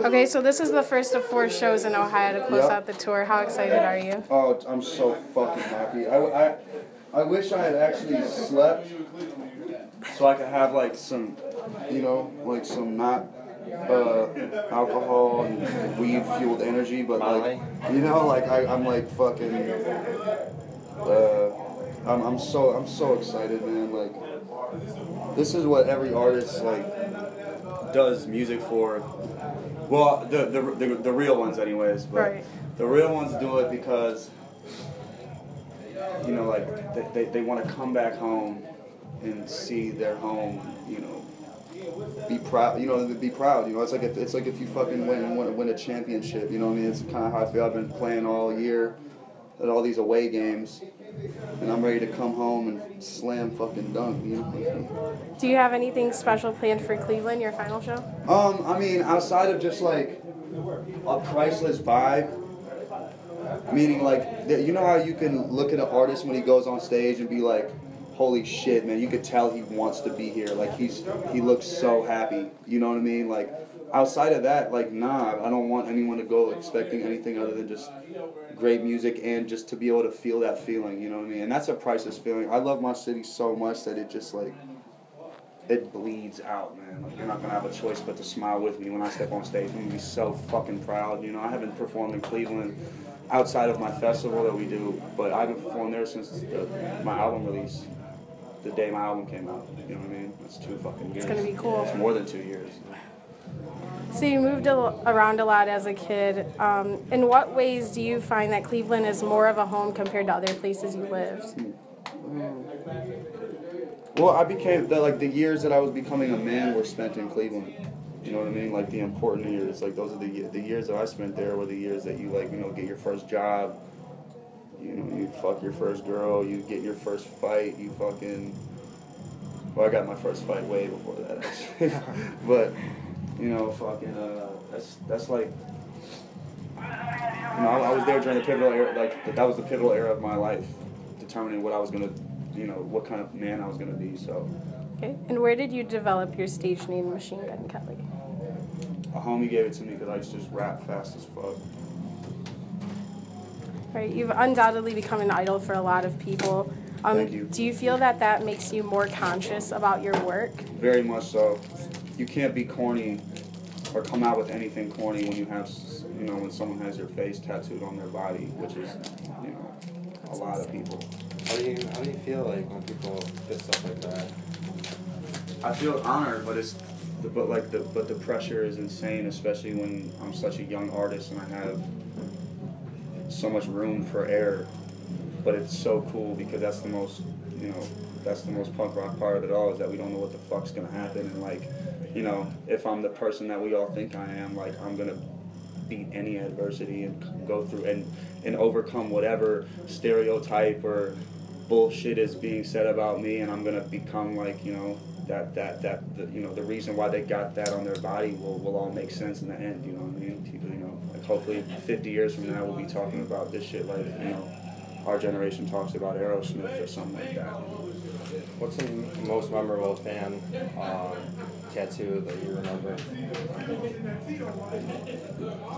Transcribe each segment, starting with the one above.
Okay, so this is the first of 4 shows in Ohio to close out the tour. How excited are you? Oh, I'm so fucking happy. I wish I had actually slept so I could have like some, like some not alcohol and weed fueled energy, but like, like I'm like fucking. I'm so excited, man. Like, this is what every artist like does music for. Well, the real ones, anyways. But the real ones do it because like they want to come back home and see their home. Be proud. Be proud. It's like if you fucking win a championship. You know what I mean? It's kind of how I feel. I've been playing all year at all these away games, and I'm ready to come home and slam fucking dunk. Do you have anything special planned for Cleveland, your final show? I mean, outside of just like a priceless vibe, meaning like, how you can look at an artist when he goes on stage and be like, holy shit, man, you could tell he wants to be here. Like, he looks so happy. You know what I mean? Like, outside of that, like, nah, I don't want anyone to go expecting anything other than just great music and just to be able to feel that feeling, you know what I mean? And that's a priceless feeling. I love my city so much that it just, like, it bleeds out, man. Like, you're not going to have a choice but to smile with me when I step on stage. I'm going to be so fucking proud. I haven't performed in Cleveland outside of my festival that we do, but I haven't performed there since my album release. The day my album came out, you know what I mean? That's 2 fucking years. It's gonna be cool. It's more than 2 years. So you moved around a lot as a kid. In what ways do you find that Cleveland is more of a home compared to other places you lived? Well, I became the years that I was becoming a man were spent in Cleveland. You know what I mean? Like the important years. Like those are the years that I spent there were the years that you get your first job. You fuck your first girl, you get your first fight, you fucking... Well, I got my first fight way before that, actually. But, that's like... I was there during the pivotal era, like, that was the pivotal era of my life, determining what I was going to, what kind of man I was going to be, so... Okay, and where did you develop your stage name, Machine Gun Kelly? A homie gave it to me because I used to just rap fast as fuck. Right, you've undoubtedly become an idol for a lot of people. Thank you. Do you feel that makes you more conscious about your work? Very much so. You can't be corny or come out with anything corny when you have, when someone has your face tattooed on their body, which is, a lot of people. How do you feel like when people do stuff like that? I feel honored, but the pressure is insane, especially when I'm such a young artist and I have so much room for error. But it's so cool because that's the most punk rock part of it all, is that we don't know what the fuck's gonna happen, and like, if I'm the person that we all think I am, like, I'm gonna beat any adversity and go through and overcome whatever stereotype or bullshit is being said about me, and I'm gonna become like, the reason why they got that on their body will all make sense in the end, you know what I mean? People, like, hopefully 50 years from now we'll be talking about this shit like, our generation talks about Aerosmith or something like that. What's the most memorable fan tattoo that you remember?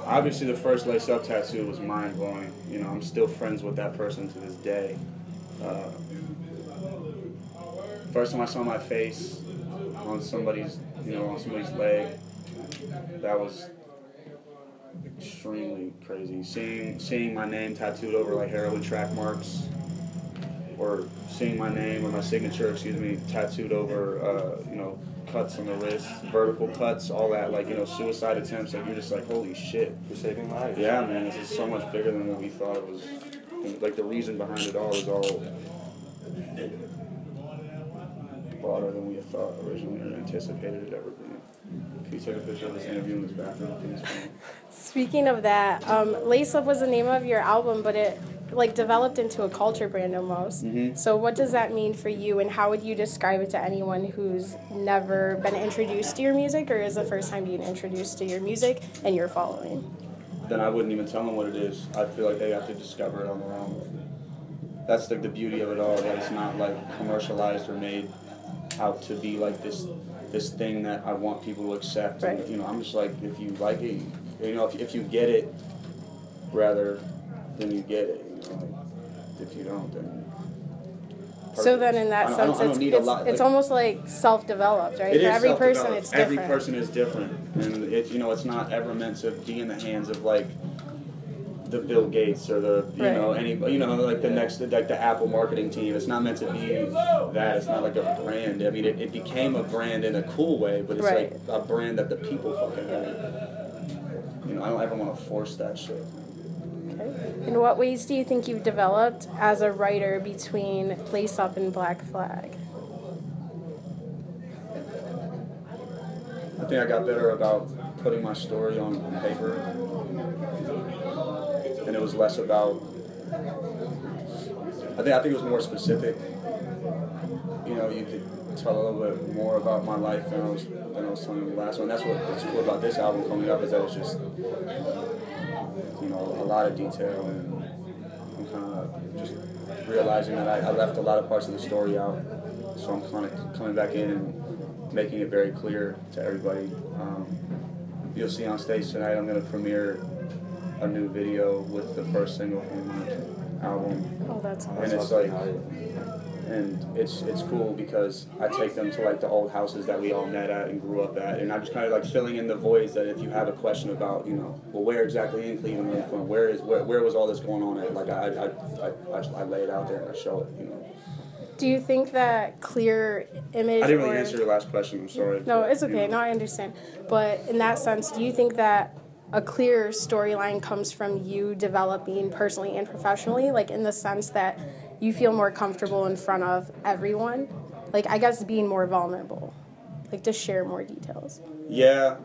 Obviously the first Lace Up tattoo was mind-blowing. I'm still friends with that person to this day. First time I saw my face on somebody's leg, that was extremely crazy. Seeing my name tattooed over like heroin track marks, or seeing my name or my signature, tattooed over, cuts on the wrist, vertical cuts, all that, like, suicide attempts, like, you're just like, holy shit. You're saving lives. Yeah, man, this is so much bigger than what we thought it was. Like, the reason behind it all is all broader than we thought originally or anticipated it ever being. Can you take a picture of this interview in this bathroom, please? Speaking of that, Lace Up was the name of your album, but it developed into a culture brand almost. Mm-hmm. So what does that mean for you, and how would you describe it to anyone who's never been introduced to your music or is the first time being introduced to your music and your following? Then I wouldn't even tell them what it is. I feel like they have to discover it on their own. That's like the beauty of it all, that it's not like commercialized or made out to be like this this thing that I want people to accept. Right. And, you know, I'm just like, if you like it, you know, if you get it, rather than you get it, you know, like, if you don't, then. So then, in that sense, it's almost like self-developed, right? It For is every person, self-developed. it's different. Every person is different, and you know, it's not ever meant to be in the hands of like the Bill Gates or the like the next like the Apple marketing team. It's not meant to be that. It's not like a brand. I mean, it became a brand in a cool way, but it's like a brand that the people fucking own. You know, I don't ever want to force that shit. Okay. In what ways do you think you've developed as a writer between Lace Up and Black Flag? I think I got better about putting my story on paper, and it was less about. I think it was more specific. You know, you could tell a little bit more about my life than I was telling you the last one. That's what's cool about this album coming up, is that it's just, you know, a lot of detail, and I'm kind of just realizing that I left a lot of parts of the story out, so I'm kind of coming back in and making it very clear to everybody. You'll see on stage tonight, I'm going to premiere a new video with the first single from my album. Oh, that's awesome. And it's like, and it's cool because I take them to like the old houses that we all met at and grew up at, and I'm just kind of like filling in the voids that if you have a question about, you know, well, where exactly in Cleveland are you from? Where was all this going on at? Like I lay it out there and I show it, you know. Do you think that clear image? I didn't really answer your last question. I'm sorry. No, it's okay. You know. No, I understand. But in that sense, do you think that a clear storyline comes from you developing personally and professionally, like in the sense that you feel more comfortable in front of everyone? Like, I guess being more vulnerable, like to share more details. Yeah,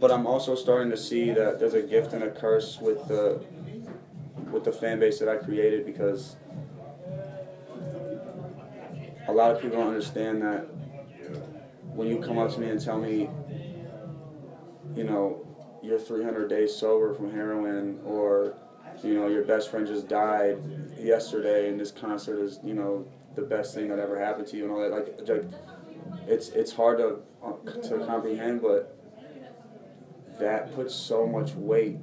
but I'm also starting to see that there's a gift and a curse with the fan base that I created, because a lot of people don't understand that when you come up to me and tell me, you know, you're 300 days sober from heroin, or, you know, your best friend just died yesterday and this concert is, you know, the best thing that ever happened to you and all that, like it's hard to comprehend, but that puts so much weight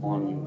on you.